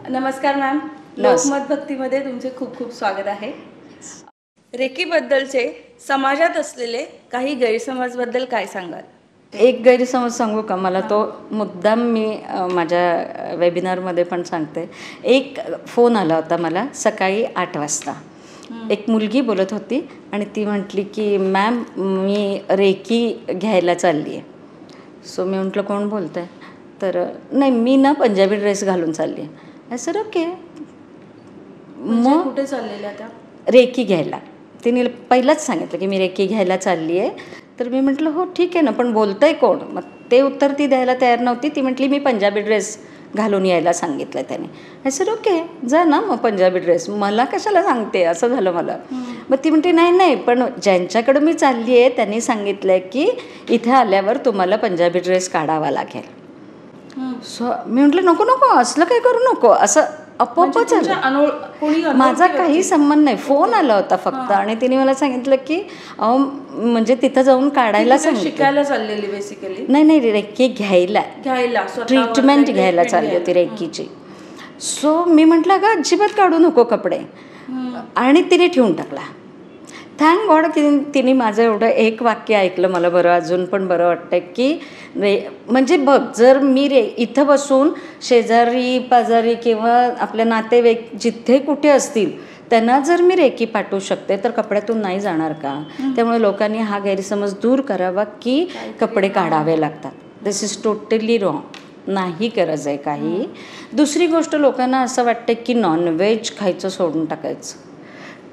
नमस्कार मॅम, लोकमत भक्तीमध्ये तुमचे खूप खूप स्वागत आहे. रेकीबद्दलचे समाजात असलेले काही गैरसमजबद्दल काय सांगाल? एक गैरसमज सांगू का? मला तो मुद्दाम मी माझ्या वेबिनारमध्ये पण सांगते. एक फोन आला होता मला सकाळी 8 वाजता. एक मुलगी बोलत होती आणि ती म्हटली की मॅम मी रेकी घ्यायला चालली आहे. सो मी म्हटलं कोण बोलत आहे? तर नाही, मी ना पंजाबी ड्रेस घालून चालली आहे. Sir okay. मग कुठे चाललेल्या त्या? रेकी घ्यायला. तिने पहिलंच सांगितलं की मी रेकी घ्यायला चालली आहे. तर मी म्हटलं हो ठीक आहे ना, पण बोलतंय कोण? मग ते उत्तर ती द्यायला तयार नव्हती. ती म्हटली मी पंजाबी ड्रेस घालून यायला सांगितलं त्याने. सर ओके, जा ना मग पंजाबी ड्रेस, मला कशाला सांगते असं झालं मला. मग ती म्हणते नाही नाही, पण ज्यांच्याकडं मी चालली आहे त्यांनी सांगितलं आहे की इथे आल्यावर तुम्हाला पंजाबी ड्रेस काढावा लागेल. सो मी म्हटलं नको नको, असलं काही करू नको, असं आपोआपच झालं. माझा काही संबंध नाही. फोन आला होता फक्त आणि तिने मला सांगितलं की म्हणजे तिथं जाऊन काढायला शिकायला चाललेली बेसिकली. नाही नाही, रेकी घ्यायला ट्रीटमेंट घ्यायला चालली होती रेकीची. सो मी म्हटलं अगं अजिबात काढू नको कपडे, आणि तिने ठेवून टाकला. थँक गॉड की तिने माझं एवढं एक वाक्य ऐकलं. मला बरं, अजून पण बरं वाटतं की म्हणजे बघ, जर मी इथं बसून शेजारी पाजारी किंवा आपल्या नातेवाईक जिथे कुठे असतील त्यांना जर मी रेकी पाठवू शकते तर कपड्यातून नाही जाणार का? त्यामुळे लोकांनी हा गैरसमज दूर करावा की कपडे काढावे लागतात. दिस इज टोटली रॉंग. नाही गरज आहे काही. दुसरी गोष्ट, लोकांना असं वाटतं की नॉनव्हेज खायचं सोडून टाकायचं,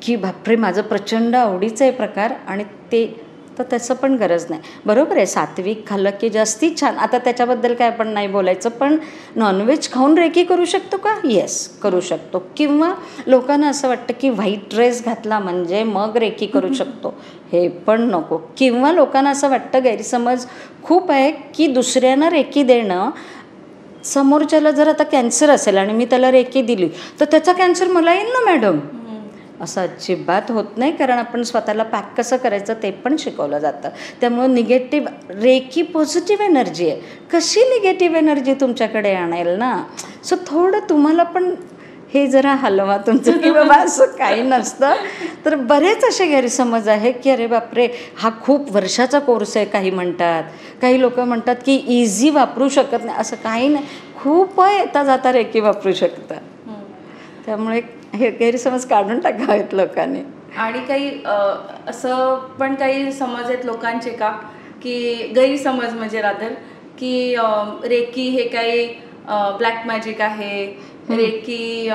की बापरे माझं प्रचंड आवडीचं आहे प्रकार, आणि ते तर त्याचं पण गरज नाही. बरोबर आहे, सात्विक खाल्लं की जास्ती छान. आता त्याच्याबद्दल काय आपण नाही बोलायचं, पण नॉनव्हेज खाऊन रेकी करू शकतो का? येस, करू शकतो. किंवा लोकांना असं वाटतं की व्हाईट ड्रेस घातला म्हणजे मग रेकी करू शकतो, हे पण नको. किंवा लोकांना असं वाटतं, गैरसमज खूप आहे की दुसऱ्यांना रेकी देणं, समोरच्याला जर आता कॅन्सर असेल आणि मी त्याला रेकी दिली तर त्याचा कॅन्सर मला येईल ना मॅडम. असं अजिबात होत नाही, कारण आपण स्वतःला पॅक कसं करायचं ते पण शिकवलं जातं. त्यामुळं निगेटिव्ह, रेकी पॉझिटिव्ह एनर्जी आहे, कशी निगेटिव्ह एनर्जी तुमच्याकडे आणेल ना. सो थोडं तुम्हाला पण हे जरा हलवा तुमचं की बाबा असं काही नसतं. तर बरेच असे गैरसमज आहे की अरे बापरे हा खूप वर्षाचा कोर्स आहे काही म्हणतात. काही लोक म्हणतात की इझी वापरू शकत नाही. असं काही नाही, खूप येता जाता रेकी वापरू शकतात. त्यामुळे हे गैरसमज काढून टाकावेत लोकांनी. आणि काही असं पण काही समज आहेत लोकांचे का, की गैरसमज म्हणजे रादर की रेकी हे काही ब्लॅक मॅजिक आहे, रेकी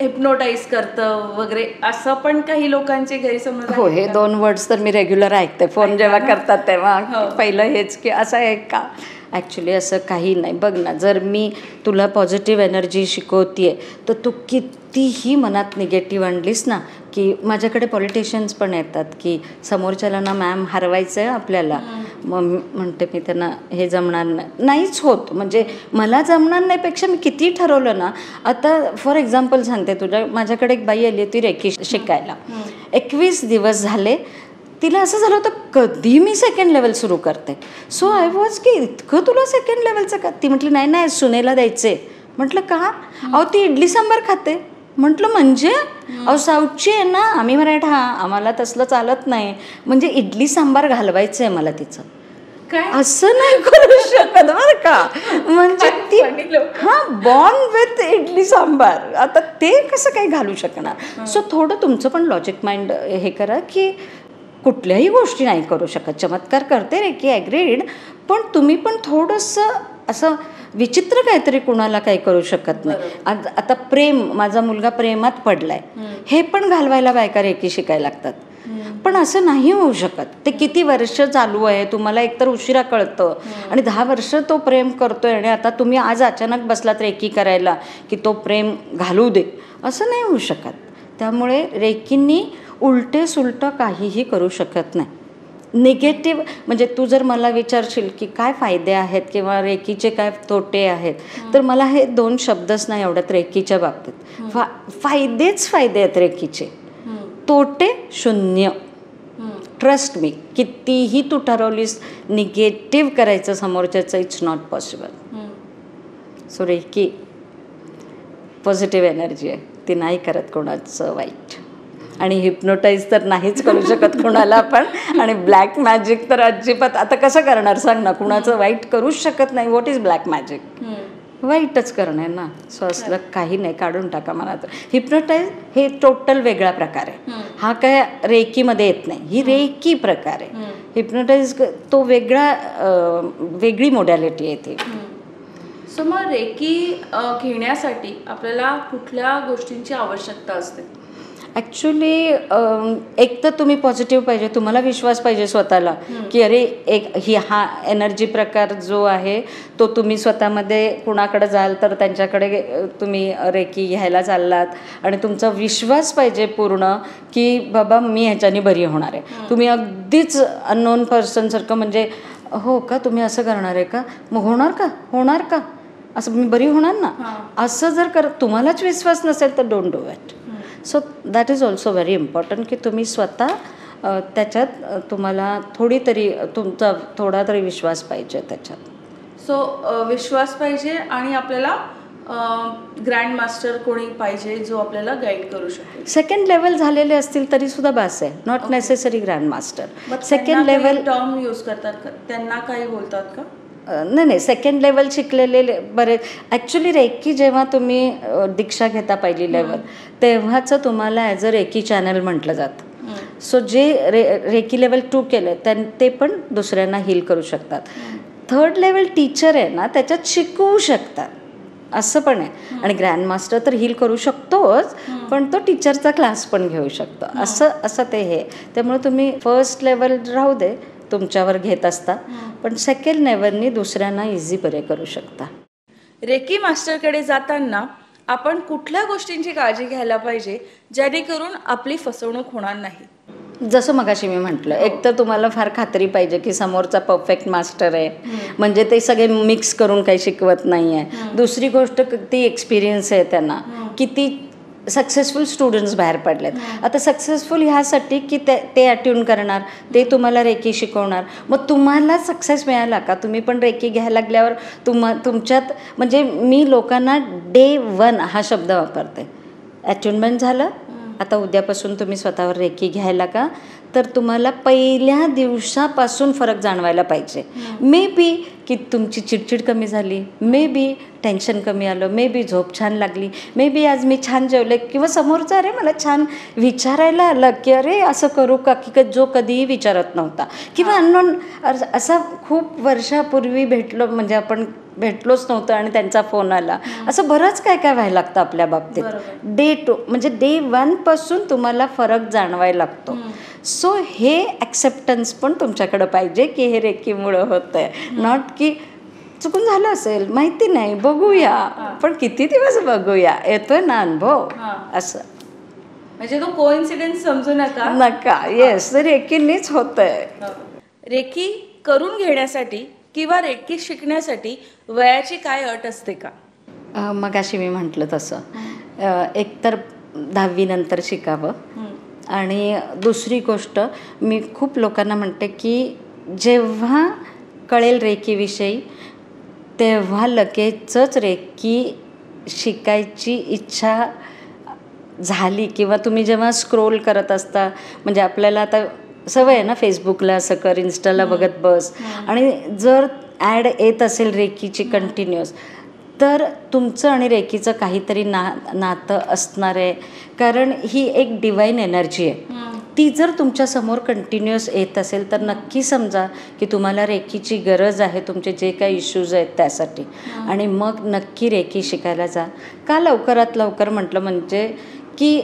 हिप्नोटाईज करतं वगैरे, असं पण काही लोकांचे गैरसमज. हो, हे 2 वर्ड्स तर मी रेग्युलर ऐकते फोन जेव्हा करतात तेव्हा. पहिलं हेच की असं आहे का? ॲक्च्युली असं काही नाही. बघ ना, जर मी तुला पॉझिटिव्ह एनर्जी शिकवते आहे तर तू कितीही मनात निगेटिव्ह आणलीस ना, की माझ्याकडे पॉलिटिशियन्स पण येतात की समोरच्याला ना मॅम हरवायचं आहे आपल्याला. मग म्हणते मी त्यांना हे जमणार नाहीच होत. म्हणजे मला जमणार नाहीपेक्षा मी किती ठरवलं ना. आता फॉर एक्झाम्पल सांगते तुझ्या, माझ्याकडे एक बाई आली होती रेकी शिकायला. 21 दिवस झाले. तिला असं झालं होतं कधी मी सेकंड लेवल सुरू करते. सो आय वॉज की इतकं तुला सेकंड लेवलचं का? ती म्हटली नाही नाही, सुनेला द्यायचे. म्हटलं का? अहो ती इडली सांबार खाते. म्हटलं म्हणजे? अहो साऊथची आहे ना, आम्ही मराठा, आम्हाला तसलं चालत नाही. म्हणजे इडली सांबार घालवायचं आहे मला तिचं. काय असं नाही करू शकत बरं का. म्हणजे ती बॉर्न विथ इडली सांबार, आता ते कसं काही घालू शकणार. सो थोडं तुमचं पण लॉजिक माइंड हे करा की कुठल्याही गोष्टी नाही करू शकत. चमत्कार करते रे की ॲग्रीड, पण तुम्ही पण थोडंसं असं विचित्र काहीतरी कुणाला काही करू शकत नाही. आता प्रेम, माझा मुलगा प्रेमात पडलाय, हे पण घालवायला बायका रेकी शिकायला लागतात. पण असं नाही होऊ शकत. ते किती वर्ष चालू आहे, तुम्हाला एकतर उशिरा कळतं आणि 10 वर्ष तो प्रेम करतोय आणि आता तुम्ही आज अचानक बसलात रेकी करायला की तो प्रेम घालू दे, असं नाही होऊ शकत. त्यामुळे रेकींनी उलटे सुलटं काहीही करू शकत नाही. निगेटिव्ह म्हणजे तू जर मला विचारशील की काय फायदे आहेत किंवा रेकीचे काय तोटे आहेत, तर मला हे 2 शब्दच नाही आवडत रेकीच्या बाबतीत. फायदेच फायदे आहेत रेकीचे, तोटे 0. ट्रस्ट मी, कितीही तू ठरवलीस निगेटिव्ह करायचं समोरच्याचं, it's not possible. So reiki positive energy आहे, ती नाही करत कोणाचं वाईट. आणि हिप्नोटाईज तर नाहीच करू शकत कोणाला आपण. आणि ब्लॅक मॅजिक तर अजिबात, आता कसं करणार सांग ना, कुणाचं वाईट करूच शकत नाही. What is black magic? वाईटच करणं आहे ना. सो असलं काही नाही, काढून टाका मला तर. हिप्नोटाईज हे टोटल वेगळा प्रकार आहे. हा काय रेकीमध्ये येत नाही, ही रेकी प्रकार आहे. हिप्नोटाईज तो वेगळी मोडॅलिटी आहे ती. सो मग रेकी घेण्यासाठी आपल्याला कुठल्या गोष्टींची आवश्यकता असते? ॲक्च्युली एक तर तुम्ही पॉझिटिव्ह पाहिजे, तुम्हाला विश्वास पाहिजे स्वतःला की अरे हा एनर्जी प्रकार जो आहे तो तुम्ही स्वतःमध्ये कुणाकडे जाल तर त्यांच्याकडे तुम्ही रेकी घ्यायला चाललात आणि तुमचा विश्वास पाहिजे पूर्ण की बाबा मी ह्याच्याने बरी होणार आहे. तुम्ही अगदीच अननोन पर्सनसारखं म्हणजे हो का तुम्ही असं करणार आहे का, मग होणार का असं मी बरी होणार ना, असं जर तुम्हालाच विश्वास नसेल तर don't do it. So that is also very important की तुम्ही स्वतः त्याच्यात तुम्हाला तुमचा थोडा तरी विश्वास पाहिजे त्याच्यात. सो विश्वास पाहिजे आणि आपल्याला ग्रँड मास्टर कोणी पाहिजे जो आपल्याला गाईड करू शकेल. सेकंड लेवल झालेले असतील तरी सुद्धा बास आहे, not necessary grand master. Second level term use करतात का, त्यांना काही बोलतात का? नाही, सेकंड लेवल शिकलेले बरेच. ॲक्च्युली रेकी जेव्हा तुम्ही दीक्षा घेता पहिली लेवल तेव्हाच तुम्हाला ॲज अ रेकी चॅनल म्हटलं जातं. सो जे रेकी लेवल 2 केले ते पण दुसऱ्यांना हील करू शकतात. थर्ड लेवल टीचर आहे ना त्याच्यात शिकवू शकतात असं पण आहे. आणि ग्रँड मास्टर तर हील करू शकतोच, पण तो टीचरचा क्लास पण घेऊ शकतो. असं ते हे. त्यामुळे तुम्ही फर्स्ट लेवल राहू दे तुमच्यावर घेत असता, पण सेकंड लेवलनी दुसऱ्यांना इझी बरे करू शकता. रेकी मास्टरकडे जाताना आपण कुठल्या गोष्टींची काळजी घ्यायला पाहिजे जेणेकरून आपली फसवणूक होणार नाही? जसं मगाशी मी म्हटलं, एक तर तुम्हाला फार खात्री पाहिजे की समोरचा परफेक्ट मास्टर आहे, म्हणजे ते सगळे मिक्स करून काही शिकवत नाही आहे. दुसरी गोष्ट किती एक्सपिरियन्स आहे त्यांना, किती सक्सेसफुल स्टुडंट्स बाहेर पडलेत. आता सक्सेसफुल ह्यासाठी की ते अट्यून करणार, ते तुम्हाला रेकी शिकवणार. मग तुम्हाला सक्सेस मिळाला का? तुम्ही पण रेकी घ्यायला लागल्यावर तुमच्यात म्हणजे मी लोकांना डे 1 हा शब्द वापरते. अट्यूनमेंट झालं, आता उद्यापासून तुम्ही स्वतःवर रेकी घ्यायला का, तर तुम्हाला पहिल्या दिवसापासून फरक जाणवायला पाहिजे. मे बी की तुमची चिडचिड कमी झाली, मे बी टेन्शन कमी आलं, मे बी झोप छान लागली, मे बी आज मी छान जेवले, किंवा समोरचा अरे मला छान विचारायला आलं की अरे असं करू का, की जो कधीही विचारत नव्हता. किंवा अननोन असा खूप वर्षापूर्वी म्हणजे आपण भेटलोच नव्हतं आणि त्यांचा फोन आला. असं बरंच काय व्हायला लागतं आपल्या बाबतीत. डे 2 म्हणजे डे 1 पासून तुम्हाला फरक जाणवायला लागतो. सो हे ॲक्सेप्टन्स पण तुमच्याकडं पाहिजे की हे रेकीमुळं होतं आहे, नॉट की चुकून झालं असेल माहिती नाही बघूया, पण किती दिवस बघूया, येतोय ना अनुभव असं. म्हणजे तो कोइन्सिडेन्स समजू नका. येस, रेकीनीच होतंय. रेकी करून घेण्यासाठी किंवा रेकी शिकण्यासाठी वयाची काय अट असते का? मगाशी मी म्हटलं तसं, एकतर 10वी नंतर शिकावं. आणि दुसरी गोष्ट मी खूप लोकांना म्हणते की जेव्हा कळेल रेकीविषयी तेव्हा लगेचच रेकी शिकायची इच्छा झाली, किंवा तुम्ही जेव्हा स्क्रोल करत असता, म्हणजे आपल्याला आता सवय आहे ना फेसबुकला असं कर, इन्स्टाला बघत बस, आणि जर ॲड येत असेल रेकीची कंटिन्युअस तर तुमचं आणि रेकीचं काहीतरी नातं असणार आहे. कारण ही एक डिवाईन एनर्जी आहे, ती जर तुमच्यासमोर कंटिन्युअस येत असेल तर नक्की समजा की तुम्हाला रेकीची गरज आहे, तुमचे जे काही इश्यूज आहेत त्यासाठी. आणि मग नक्की रेकी शिकायला जा. का लवकरात लवकर म्हटलं म्हणजे की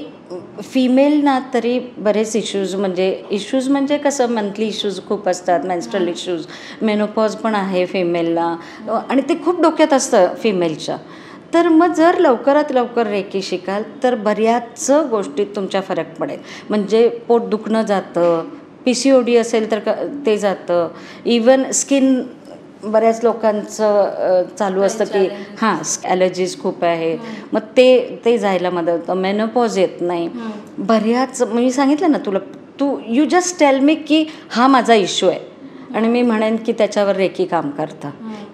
फिमेलना तरी बरेच इश्यूज म्हणजे कसं मंथली इश्यूज खूप असतात, मेन्स्ट्रल इश्यूज, मेनोपॉज पण आहे फिमेलला, आणि ते खूप डोक्यात असतं फिमेलच्या. तर मग जर लवकरात लवकर रेकी शिकाल तर बऱ्याच गोष्टीत तुमच्या फरक पडेल. म्हणजे पोट दुखणं जातं, PCOD असेल तर ते जातं, इवन स्किन बऱ्याच लोकांचं चालू असतं की ॲलर्जीज खूप आहे, मग ते जायला मदत होतं. मेनोपॉज येत नाही. बऱ्याच मी सांगितलं ना तुला, यू जस्ट टेल मी की हा माझा इश्यू आहे, आणि मी म्हणेन की त्याच्यावर रेकी काम करतं.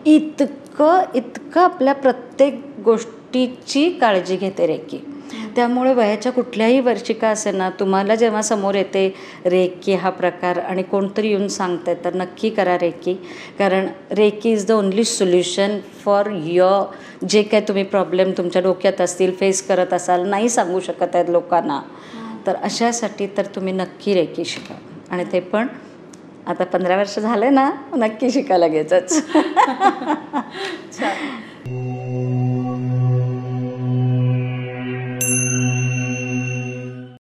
इतकं आपल्या प्रत्येक गोष्ट गोष्टीची काळजी घेते रेकी. त्यामुळे वयाच्या कुठल्याही वर्षी का असेल ना, तुम्हाला जेव्हा समोर येते रेकी हा प्रकार आणि कोणतरी येऊन सांगतं आहे, तर नक्की करा रेकी. कारण reiki is the only solution for your जे काय तुम्ही प्रॉब्लेम तुमच्या डोक्यात असतील, फेस करत असाल, नाही सांगू शकत आहेत लोकांना, तर अशासाठी तर तुम्ही नक्की रेकी शिका. आणि ते पण आता 15 वर्ष झाले ना, नक्की शिका लगेचच. छान.